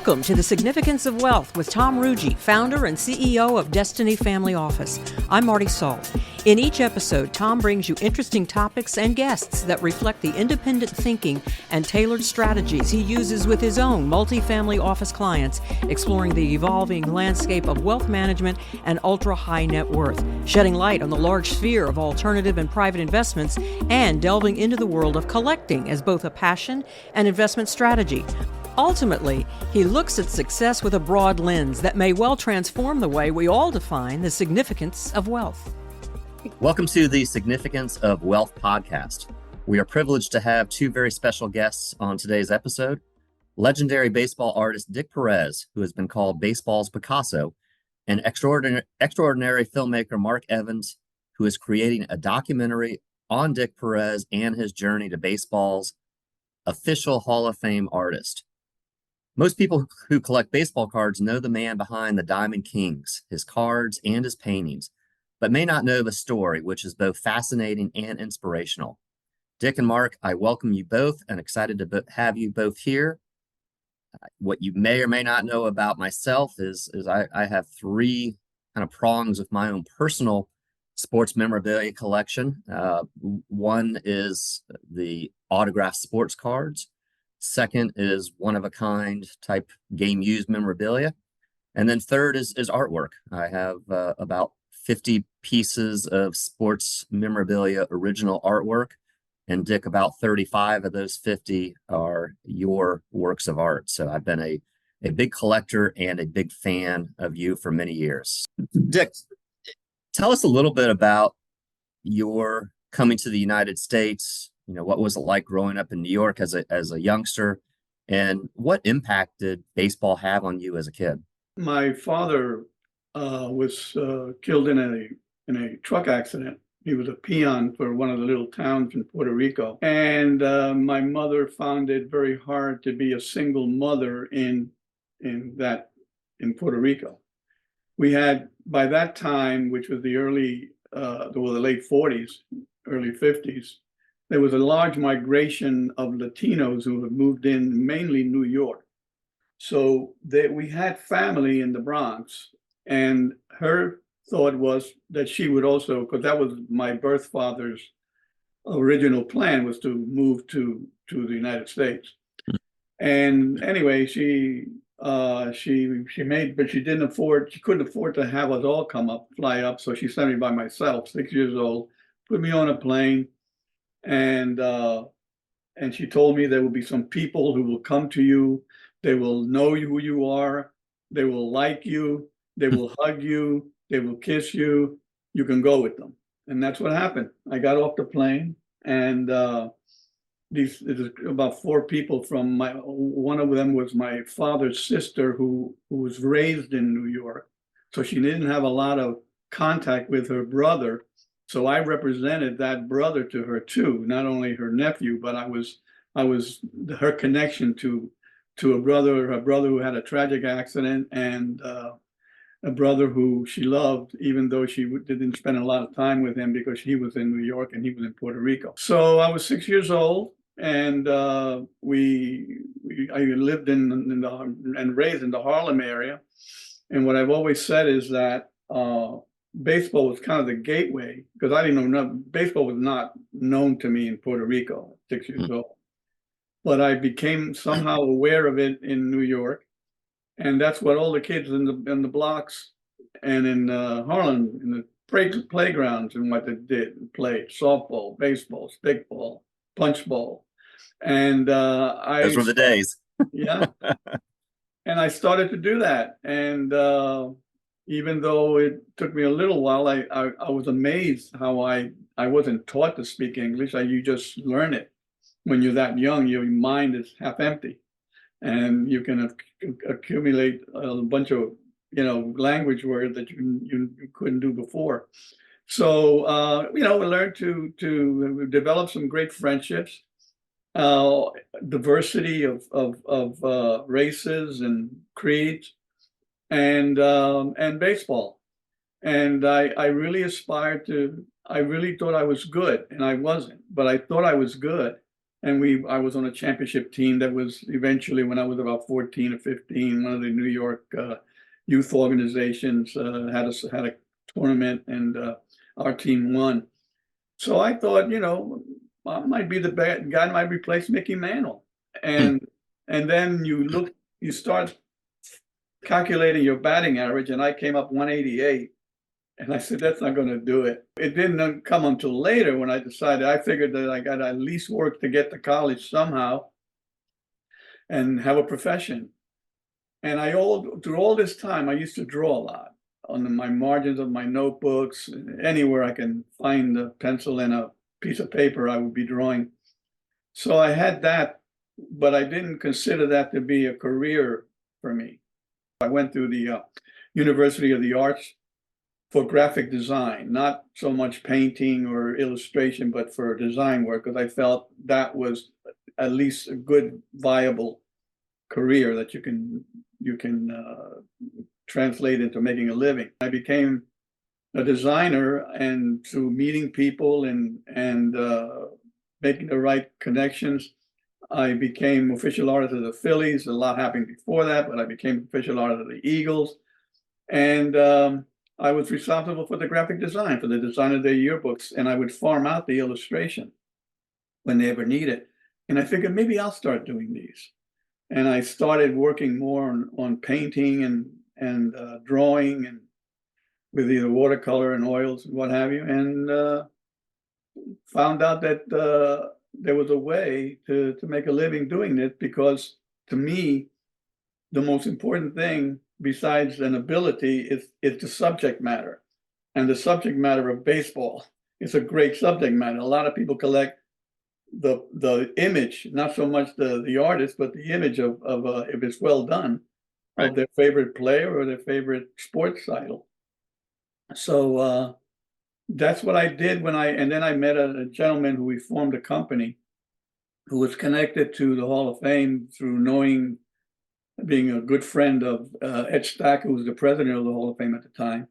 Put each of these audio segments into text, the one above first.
Welcome to The Significance of Wealth with Tom Ruggie, founder and CEO of Destiny Family Office. I'm Marty Salt. In each episode, Tom brings you interesting topics and guests that reflect the independent thinking and tailored strategies he uses with his own multifamily office clients, exploring the evolving landscape of wealth management and ultra-high net worth, shedding light on the large sphere of alternative and private investments, and delving into the world of collecting as both a passion and investment strategy. Ultimately, he looks at success with a broad lens that may well transform the way we all define the significance of wealth. Welcome to the Significance of Wealth podcast. We are privileged to have two very special guests on today's episode. Legendary baseball artist Dick Perez, who has been called baseball's Picasso, and extraordinary filmmaker Marq Evans, who is creating a documentary on Dick Perez and his journey to baseball's official Hall of Fame artist. Most people who collect baseball cards know the man behind the Diamond Kings, his cards, and his paintings, but may not know the story, which is both fascinating and inspirational. Dick and Marq, I welcome you both and excited to have you both here. What you may or may not know about myself is I have three kind of prongs of my own personal sports memorabilia collection. One is the autographed sports cards. Second is one-of-a-kind type game-used memorabilia. And then third is artwork. I have about 50 pieces of sports memorabilia original artwork. And Dick, about 35 of those 50 are your works of art. So I've been a big collector and a big fan of you for many years. Dick, tell us a little bit about your coming to the United States. You know, what was it like growing up in New York as a youngster, and what impact did baseball have on you as a kid? My father was killed in a truck accident. He was a peon for one of the little towns in Puerto Rico, and my mother found it very hard to be a single mother in Puerto Rico. We had, by that time, which was the late 40s, early 50s. There was a large migration of Latinos who had moved in, mainly New York. So we had family in the Bronx, and her thought was that she would also, because that was my birth father's original plan, was to move to the United States. And anyway, she made, but she couldn't afford to have us all fly up. So she sent me by myself, 6 years old, put me on a plane. And she told me there will be some people who will come to you. They will know who you are. They will like you. They will hug you. They will kiss you. You can go with them. And that's what happened. I got off the plane, and there's about four people from one of them was my father's sister who was raised in New York. So she didn't have a lot of contact with her brother. So I represented that brother to her too, not only her nephew, but I was her connection to her brother who had a tragic accident, and a brother who she loved, even though she didn't spend a lot of time with him because he was in New York and he was in Puerto Rico. So I was 6 years old, and I lived and raised in the Harlem area. And what I've always said is that baseball was kind of the gateway, because I didn't know baseball was not known to me in Puerto Rico at 6 years old. But I became somehow aware of it in New York, and that's what all the kids in the blocks and in Harlem in the playgrounds and what they did, played softball, baseball, stickball, punchball, and those were the days. Yeah, and I started to do that, and even though it took me a little while, I was amazed how I wasn't taught to speak English. You just learn it. When you're that young, your mind is half empty, and you can accumulate a bunch of language words that you couldn't do before. So we learned to develop some great friendships, diversity of races and creeds, and baseball. And I really aspired to. I really thought I was good, and I wasn't, but I thought I was good. I was on a championship team that was eventually, when I was about 14 or 15, one of the New York youth organizations had a tournament, and our team won. So I thought, I might be the bad guy, might replace Mickey Mantle. And then you start calculating your batting average, and I came up 188. And I said, that's not going to do it. It didn't come until later when I figured that I got to at least work to get to college somehow and have a profession. And through all this time, I used to draw a lot on my margins of my notebooks. Anywhere I can find a pencil and a piece of paper, I would be drawing. So I had that, but I didn't consider that to be a career for me. I went through the University of the Arts for graphic design, not so much painting or illustration, but for design work, because I felt that was at least a good, viable career that you can translate into making a living. I became a designer, and through meeting people and making the right connections, I became official artist of the Phillies. A lot happened before that, but I became official artist of the Eagles. And I was responsible for the graphic design, for the design of their yearbooks, and I would farm out the illustration when they ever need it. And I figured maybe I'll start doing these. And I started working more on painting and drawing, and with either watercolor and oils and what have you, and found out that there was a way to make a living doing it, because to me, the most important thing besides an ability is the subject matter. And the subject matter of baseball is a great subject matter. A lot of people collect the image, not so much the artist, but the image of if it's well done, right, of their favorite player or their favorite sports idol. So that's what I did and then I met a gentleman who we formed a company, who was connected to the Hall of Fame through being a good friend of Ed Stack, who was the president of the Hall of Fame at the time.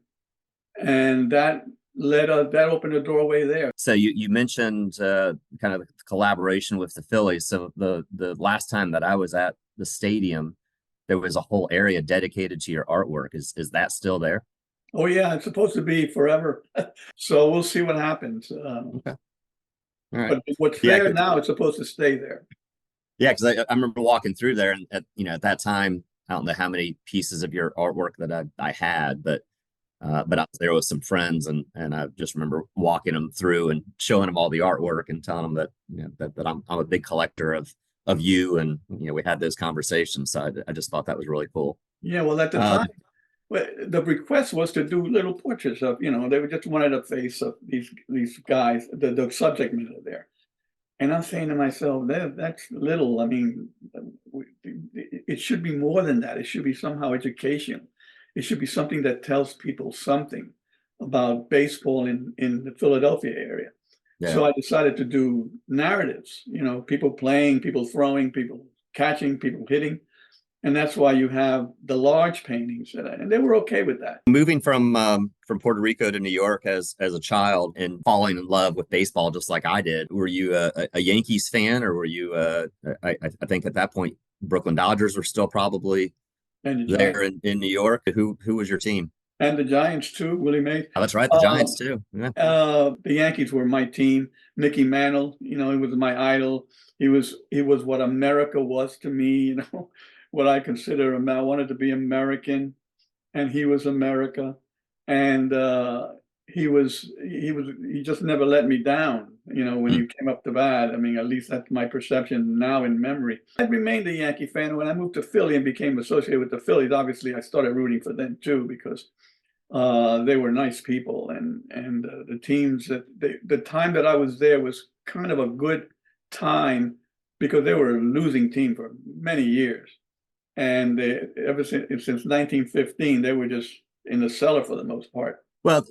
And that opened a doorway there. So you mentioned kind of the collaboration with the Phillies. So the last time that I was at the stadium, there was a whole area dedicated to your artwork. Is that still there? Oh yeah, it's supposed to be forever. So we'll see what happens. Okay. All right. But what's there now, it's supposed to stay there. Yeah, because I remember walking through there, and at that time, I don't know how many pieces of your artwork that I had, but I was there with some friends, and I just remember walking them through and showing them all the artwork and telling them that that I'm a big collector of you, and we had those conversations. So I just thought that was really cool. Yeah, well, at the time, the request was to do little portraits of, they just wanted a face of these guys, the subject matter there. And I'm saying to myself, that's little. I mean, it should be more than that. It should be somehow educational. It should be something that tells people something about baseball in the Philadelphia area. Yeah. So I decided to do narratives, people playing, people throwing, people catching, people hitting. And that's why you have the large paintings, and they were okay with that. Moving from Puerto Rico to New York as a child and falling in love with baseball, just like I did. Were you a Yankees fan, or were you? I think at that point, Brooklyn Dodgers were still probably there in New York. Who was your team? And the Giants too, Willie Mays. Oh, that's right, the Giants too. Yeah. The Yankees were my team. Mickey Mantle, he was my idol. He was what America was to me. What I consider I wanted to be American, and he was America, and he just never let me down. When he came up to bat. I mean, at least that's my perception now in memory. I remained a Yankee fan. When I moved to Philly and became associated with the Phillies, obviously I started rooting for them too, because they were nice people, and the teams the time that I was there was kind of a good time, because they were a losing team for many years. And ever since 1915, they were just in the cellar for the most part. Well,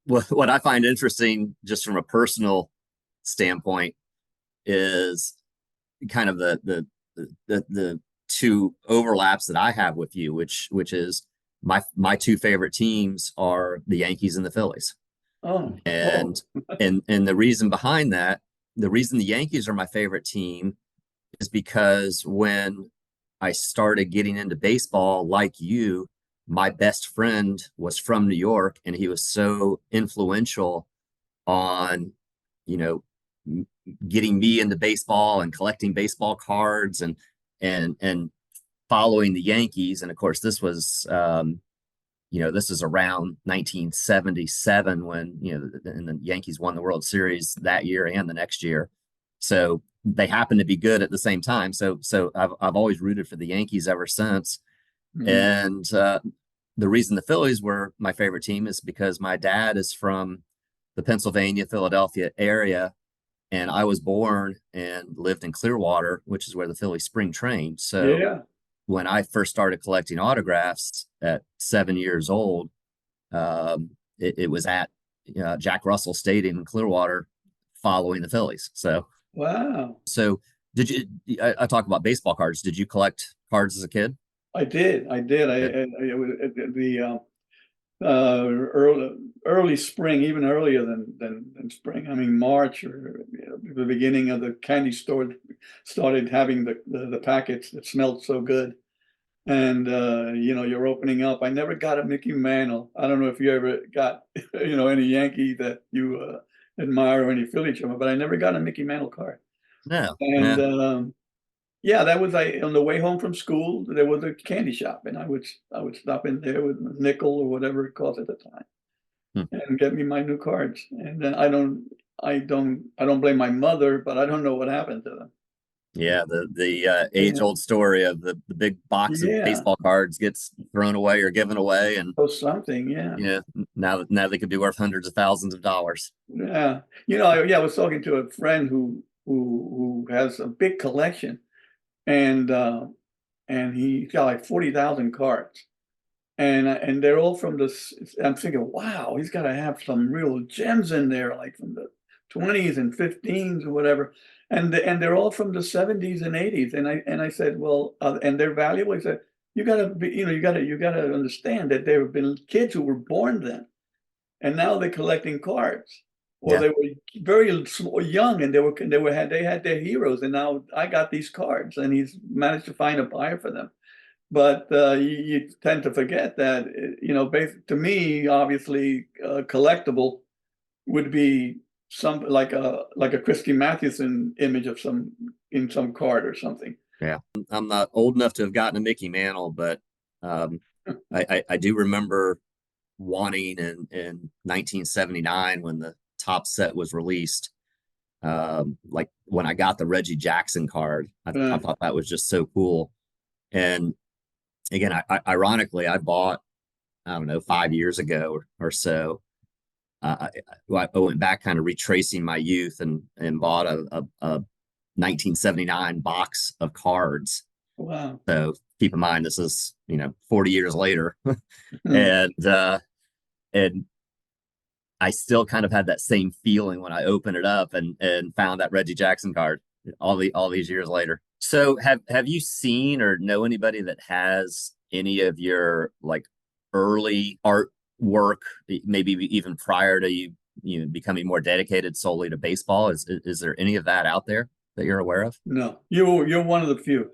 what I find interesting, just from a personal standpoint, is kind of the two overlaps that I have with you, which is my two favorite teams are the Yankees and the Phillies. Oh, and the reason behind that the reason the Yankees are my favorite team is because when I started getting into baseball, like you, my best friend was from New York, and he was so influential on, you know, getting me into baseball and collecting baseball cards and following the Yankees. And of course, this was this is around 1977 when, and the Yankees won the World Series that year and the next year. So they happen to be good at the same time. So I've always rooted for the Yankees ever since. Mm-hmm. And the reason the Phillies were my favorite team is because my dad is from the Pennsylvania, Philadelphia area, and I was born and lived in Clearwater, which is where the Phillies spring trained. So when I first started collecting autographs at 7 years old, it was at Jack Russell Stadium in Clearwater following the Phillies. So wow. So did you? I talk about baseball cards. Did you collect cards as a kid? I did. I was early spring, even earlier than spring. I mean, March or the beginning of the candy store started having the packets that smelled so good. And you're opening up. I never got a Mickey Mantle. I don't know if you ever got any Yankee that you admire or any Philly chummer, but I never got a Mickey Mantle card. No. And that was on the way home from school. There was a candy shop, and I would stop in there with a nickel or whatever it cost at the time, and get me my new cards. And then I don't blame my mother, but I don't know what happened to them. Yeah, the age-old story of the big box of baseball cards gets thrown away or given away, and something, now they could be worth hundreds of thousands of dollars. Yeah, I was talking to a friend who has a big collection, and he's got like 40,000 cards, and they're all from this. I'm thinking, wow, he's got to have some real gems in there, like from the 20s and 15s or whatever. And they're all from the 70s and 80s. And I said, well, and they're valuable. He said, you gotta understand that there have been kids who were born then, and now they're collecting cards, or they were very young and they had their heroes, and now I got these cards, and he's managed to find a buyer for them. But you tend to forget that, to me, obviously, collectible would be some like a Christy Mathewson image of in some card or something. Yeah, I'm not old enough to have gotten a Mickey Mantle, but I do remember wanting in 1979 when the top set was released. Like when I got the Reggie Jackson card, I thought that was just so cool. And again, ironically, I bought, I don't know, 5 years ago or so. I went back, kind of retracing my youth, and bought a 1979 box of cards. Wow! So keep in mind, this is 40 years later, and I still kind of had that same feeling when I opened it up and found that Reggie Jackson card all these years later. So have you seen or know anybody that has any of your like early art work, maybe even prior to you becoming more dedicated solely to baseball? Is there any of that out there that you're aware of? No, you're one of the few.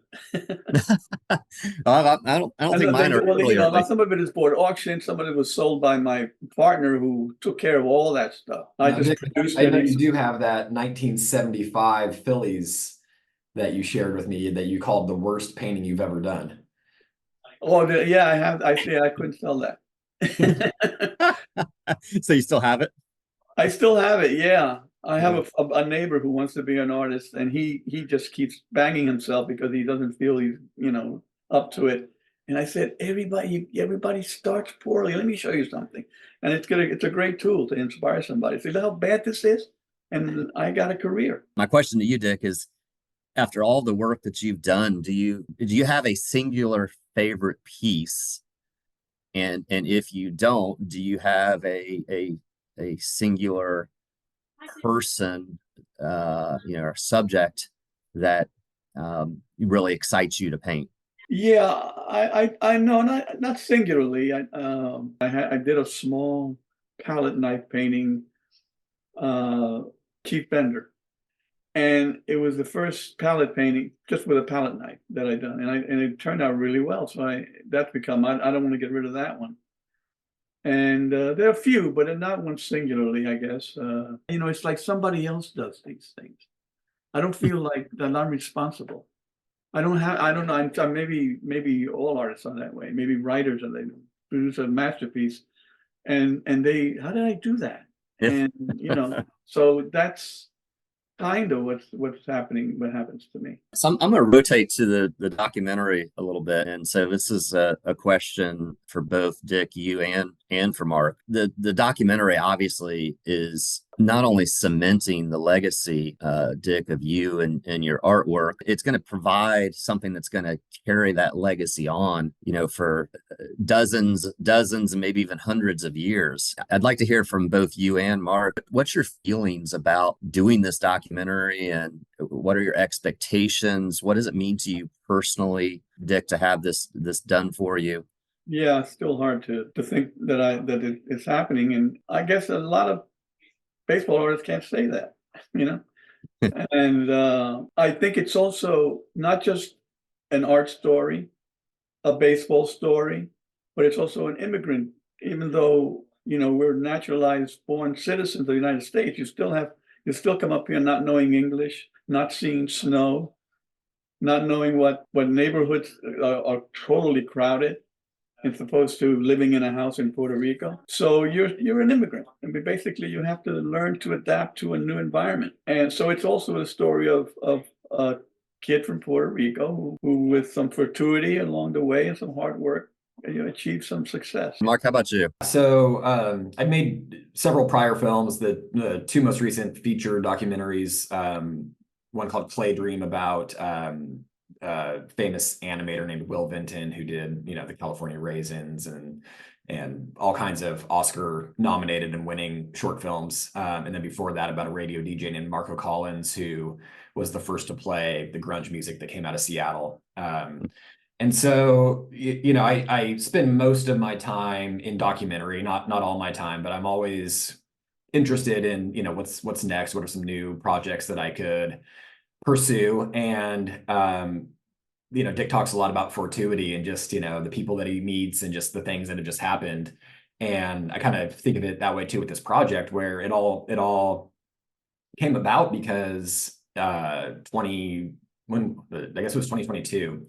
I don't think mine are early. Some of it is bought at auction. Some of it was sold by my partner, who took care of all that stuff. I know you do have that 1975 Phillies that you shared with me that you called the worst painting you've ever done. Oh, yeah, I have. I couldn't sell that. So you still have it? I still have it. Yeah, I have a neighbor who wants to be an artist, and he just keeps banging himself because he doesn't feel he's up to it. And I said, everybody starts poorly. Let me show you something, and it's a great tool to inspire somebody. See how bad this is, and I got a career. My question to you, Dick, is, after all the work that you've done, do you have a singular favorite piece? And if you don't, do you have a singular person, or subject that really excites you to paint? Yeah, I know, not singularly. I did a small palette knife painting, Chief Bender, And it was the first palette painting just with a palette knife that I done, and it turned out really well. So that's become I don't want to get rid of that one. And there are a few, but not one singularly, I guess. It's like somebody else does these things. I don't feel like that I'm responsible. I don't know. Maybe all artists are that way. Maybe writers are, they produce a masterpiece and they, how did I do that? And, so that's kind of what's happening, what happens to me. So I'm going to rotate to the documentary a little bit. And so this is a question for both Dick, you and for Marq. The documentary obviously is not only cementing the legacy, Dick, of you and your artwork, it's going to provide something that's going to carry that legacy on, for dozens, and maybe even hundreds of years. I'd like to hear from both you and Marq. What's your feelings about doing this documentary, and what are your expectations? What does it mean to you personally, Dick, to have this done for you? Yeah, it's still hard to think that it's happening. And I guess a lot of baseball artists can't say that, and I think it's also not just an art story, a baseball story, but it's also an immigrant. Even though, we're naturalized born citizens of the United States, you still come up here not knowing English, not seeing snow, not knowing what neighborhoods are totally crowded, as opposed to living in a house in Puerto Rico. So you're an immigrant. I mean, basically, you have to learn to adapt to a new environment. And so it's also a story of a kid from Puerto Rico who with some fortuity along the way and some hard work, achieved some success. Marq, how about you? So I made several prior films. The two most recent feature documentaries, one called Play Dream about famous animator named Will Vinton, who did, the California Raisins and all kinds of Oscar nominated and winning short films. And then before that, about a radio DJ named Marco Collins, who was the first to play the grunge music that came out of Seattle. And so, I spend most of my time in documentary, not all my time, but I'm always interested in, what's next, what are some new projects that I could pursue. And Dick talks a lot about fortuity and just, the people that he meets and just the things that have just happened. And I kind of think of it that way too with this project, where it all came about because I guess it was 2022.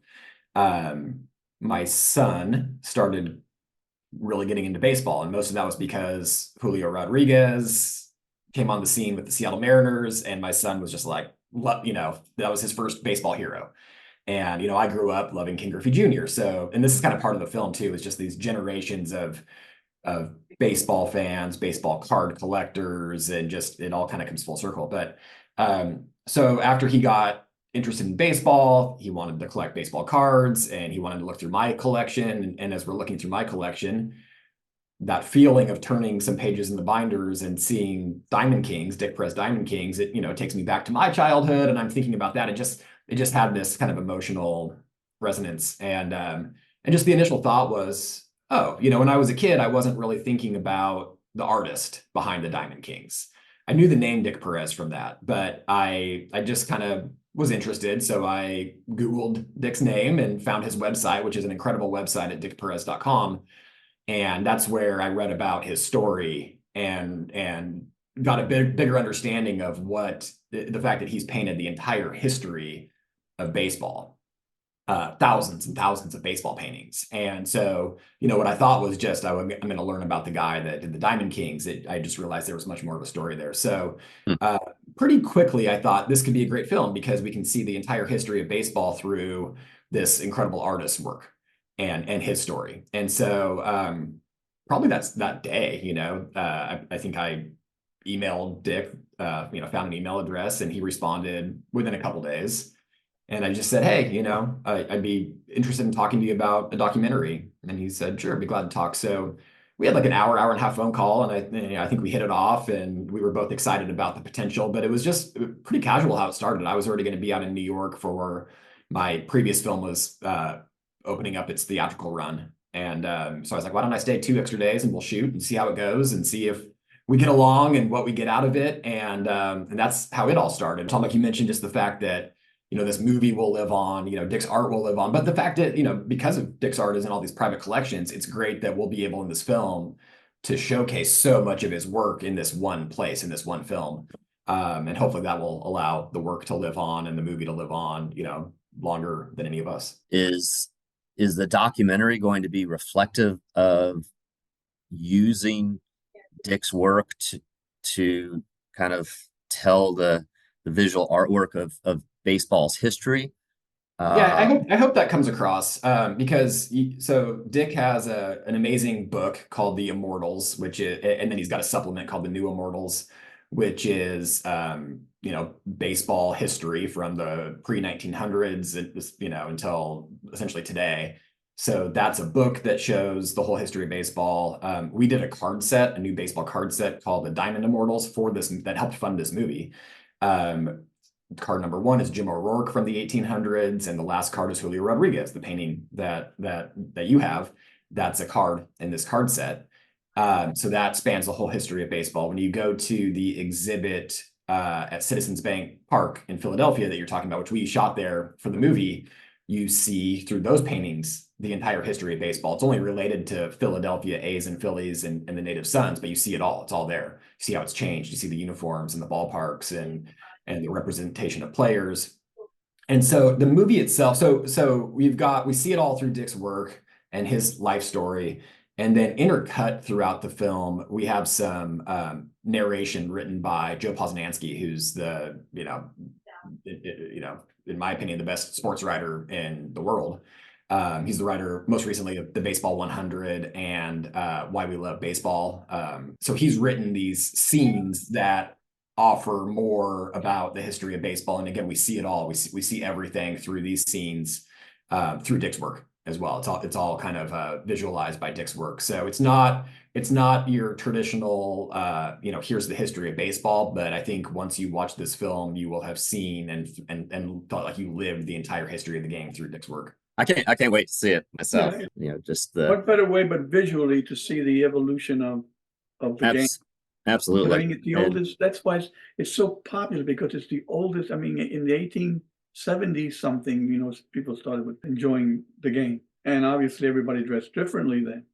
My son started really getting into baseball, and most of that was because Julio Rodriguez came on the scene with the Seattle Mariners, and my son was just like, that was his first baseball hero. And, I grew up loving Ken Griffey Jr. So, and this is kind of part of the film too, is just these generations of baseball fans, baseball card collectors, and just, it all kind of comes full circle. But, so after he got interested in baseball, he wanted to collect baseball cards, and he wanted to look through my collection. And as we're looking through my collection, that feeling of turning some pages in the binders and seeing Diamond Kings, Dick Perez Diamond Kings, it takes me back to my childhood, and I'm thinking about that. It just had this kind of emotional resonance. And just the initial thought was, when I was a kid, I wasn't really thinking about the artist behind the Diamond Kings. I knew the name Dick Perez from that, but I just kind of was interested. So I Googled Dick's name and found his website, which is an incredible website at dickperez.com. And that's where I read about his story and got a bigger understanding of what the fact that he's painted the entire history of baseball, thousands and thousands of baseball paintings. And so, what I thought was just, I'm going to learn about the guy that did the Diamond Kings. I just realized there was much more of a story there. So pretty quickly, I thought this could be a great film because we can see the entire history of baseball through this incredible artist's work and his story. And so probably that's that day, I think I emailed Dick, found an email address, and he responded within a couple days. And I just said, hey, I'd be interested in talking to you about a documentary. And he said, sure, I'd be glad to talk. So we had like an hour and a half phone call, and I think we hit it off, and we were both excited about the potential, but it was just pretty casual how it started. I was already going to be out in New York for my previous film was opening up its theatrical run. And so I was like, why don't I stay 2 extra days and we'll shoot and see how it goes and see if we get along and what we get out of it. And that's how it all started. Tom, like you mentioned, just the fact that, this movie will live on, Dick's art will live on. But the fact that, because of Dick's art is in all these private collections, it's great that we'll be able in this film to showcase so much of his work in this one place, in this one film. And hopefully that will allow the work to live on and the movie to live on, longer than any of us. Is the documentary going to be reflective of using Dick's work to kind of tell the visual artwork of baseball's history? Yeah, I hope that comes across because Dick has an amazing book called The Immortals, which is, and then he's got a supplement called The New Immortals, which is baseball history from the pre-1900s, until essentially today. So that's a book that shows the whole history of baseball. We did a new baseball card set called the Diamond Immortals for this that helped fund this movie. Card number 1 is Jim O'Rourke from the 1800s, and the last card is Julio Rodriguez, the painting that you have. That's a card in this card set. So that spans the whole history of baseball. When you go to the exhibit at Citizens Bank Park in Philadelphia that you're talking about, which we shot there for the movie, you see through those paintings the entire history of baseball. It's only related to Philadelphia A's and Phillies and the native sons, but you see it all. It's all there. You see how it's changed. You see the uniforms and the ballparks and the representation of players. And so the movie itself, so we see it all through Dick's work and his life story. And then intercut throughout the film, we have some narration written by Joe Posnanski, who's the, in my opinion, the best sports writer in the world. He's the writer most recently of the Baseball 100 and Why We Love Baseball. So he's written these scenes that offer more about the history of baseball. And again, we see it all. We see everything through these scenes through Dick's work as well. It's all kind of visualized by Dick's work. So it's not your traditional, here's the history of baseball. But I think once you watch this film, you will have seen and felt like you lived the entire history of the game through Dick's work. I can't wait to see it myself. Yeah. Just the what better way but visually to see the evolution of the game. Absolutely. I mean, it's the oldest. That's why it's so popular, because it's the oldest. I mean, in the 1870s something, people started enjoying the game, and obviously everybody dressed differently then.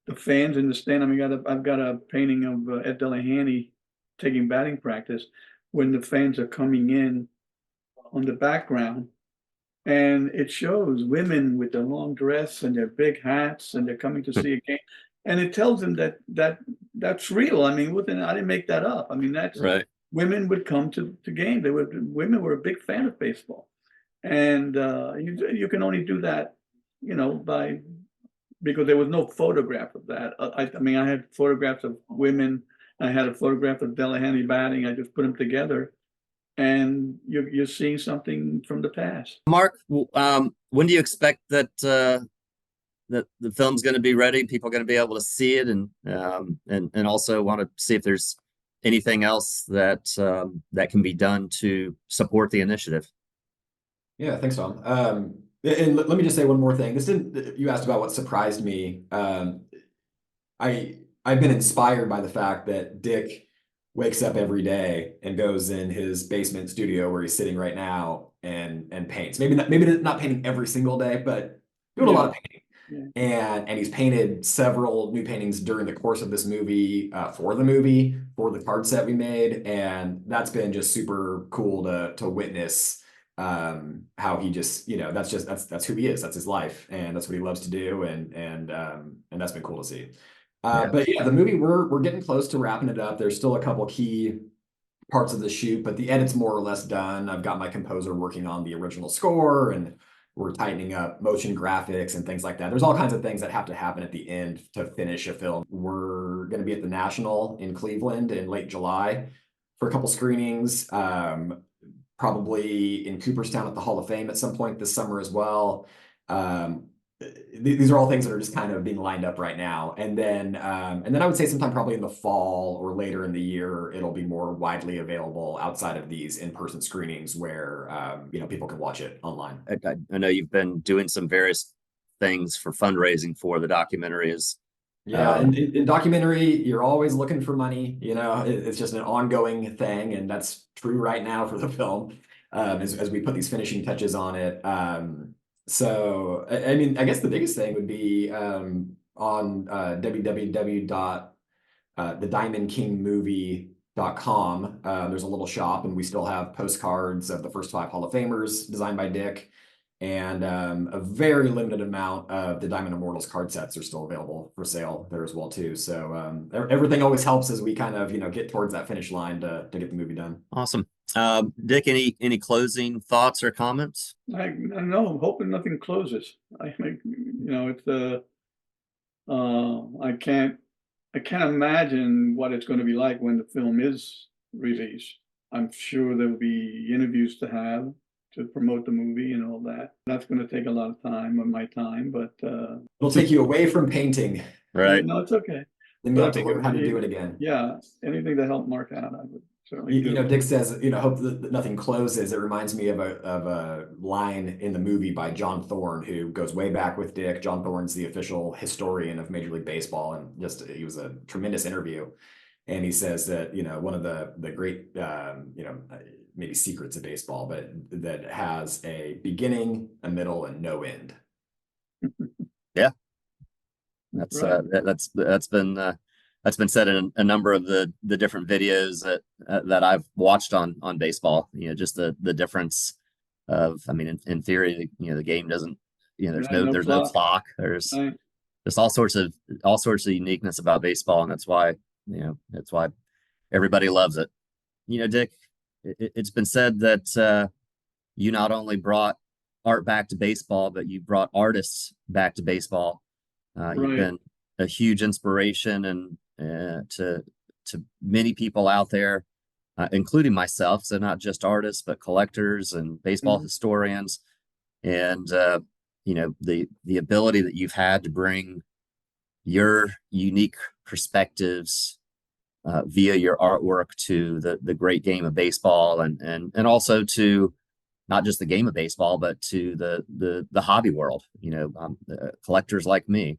The fans in the stand. I mean, I've got a painting of Ed Delahanty taking batting practice when the fans are coming in on the background, and it shows women with their long dress and their big hats, and they're coming to see a game. And it tells them that's real. I mean, I didn't make that up. I mean, that's right. Women would come to game. Women were a big fan of baseball, and you can only do that, because there was no photograph of that. I had photographs of women. I had a photograph of Delahanty batting. I just put them together, and you're seeing something from the past. Marq, when do you expect that that the film's going to be ready? People are going to be able to see it, and also want to see if there's anything else that can be done to support the initiative. Yeah, thanks, Tom. And let me just say one more thing. You asked about what surprised me. I've been inspired by the fact that Dick wakes up every day and goes in his basement studio where he's sitting right now and paints. Maybe not painting every single day, but doing a lot of painting. Yeah. And he's painted several new paintings during the course of this movie, for the card set we made, and that's been just super cool to witness how he just, that's who he is, that's his life, and that's what he loves to do, and that's been cool to see. But yeah, the movie, we're getting close to wrapping it up. There's still a couple key parts of the shoot, but the edit's more or less done. I've got my composer working on the original score, and we're tightening up motion graphics and things like that. There's all kinds of things that have to happen at the end to finish a film. We're going to be at the National in Cleveland in late July for a couple screenings, probably in Cooperstown at the Hall of Fame at some point this summer as well. These are all things that are just kind of being lined up right now. And then I would say sometime probably in the fall or later in the year, it'll be more widely available outside of these in-person screenings where, people can watch it online. I know you've been doing some various things for fundraising for the documentary. Is Yeah, in documentary, you're always looking for money. It's just an ongoing thing, and that's true right now for the film, as we put these finishing touches on it. So, I mean, I guess the biggest thing would be on www.thediamondkingmovie.com. There's a little shop, and we still have postcards of the first 5 Hall of Famers designed by Dick. And a very limited amount of the Diamond Immortals card sets are still available for sale there as well too. So everything always helps as we kind of get towards that finish line to get the movie done. Awesome. Dick, any closing thoughts or comments? I know. I'm hoping nothing closes. It's I can't imagine what it's going to be like when the film is released. I'm sure there'll be interviews to have to promote the movie and all that. That's going to take a lot of time of my time, but it'll take you away from painting. Right. No, it's okay. Then you have to learn how to do it again. Yeah, anything to help Mark out, I would certainly do. Dick says, hope that nothing closes. It reminds me of a line in the movie by John Thorne, who goes way back with Dick. John Thorne's the official historian of Major League Baseball, and he was a tremendous interview. And he says that, one of the great, maybe secrets of baseball, but that has a beginning, a middle, and no end. Yeah, that's been said in a number of the different videos that I've watched on baseball. Just the difference of, I mean, in theory, the game doesn't, there's no clock. There's just all sorts of uniqueness about baseball, and that's why everybody loves it. Dick, it's been said that you not only brought art back to baseball, but you brought artists back to baseball. Right. You've been a huge inspiration and to many people out there, including myself. So not just artists, but collectors and baseball historians, and the ability that you've had to bring your unique perspectives via your artwork to the great game of baseball, and also to not just the game of baseball, but to the hobby world. Collectors like me.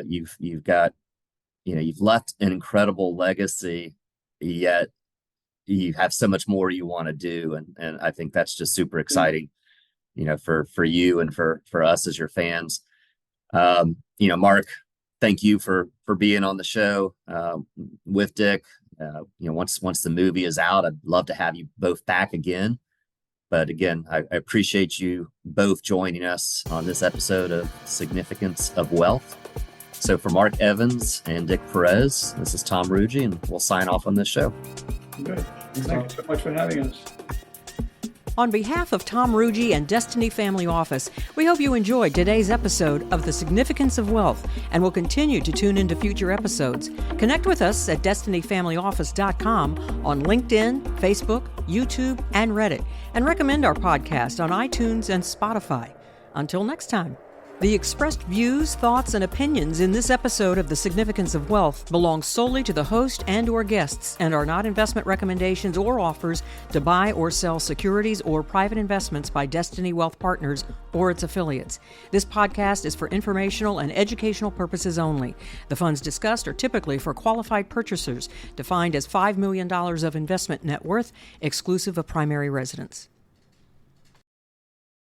You've left an incredible legacy, yet you have so much more you want to do, and I think that's just super exciting. For you and for us as your fans. Mark, thank you for being on the show with Dick. Once the movie is out, I'd love to have you both back again. But again, I appreciate you both joining us on this episode of Significance of Wealth. So for Marq Evans and Dick Perez, this is Tom Ruggie, and we'll sign off on this show. Good. Thanks so much for having us. On behalf of Tom Ruggie and Destiny Family Office, we hope you enjoyed today's episode of The Significance of Wealth and will continue to tune into future episodes. Connect with us at destinyfamilyoffice.com on LinkedIn, Facebook, YouTube, and Reddit, and recommend our podcast on iTunes and Spotify. Until next time. The expressed views, thoughts, and opinions in this episode of The Significance of Wealth belong solely to the host and/or guests and are not investment recommendations or offers to buy or sell securities or private investments by Destiny Wealth Partners or its affiliates. This podcast is for informational and educational purposes only. The funds discussed are typically for qualified purchasers, defined as $5 million of investment net worth, exclusive of primary residence.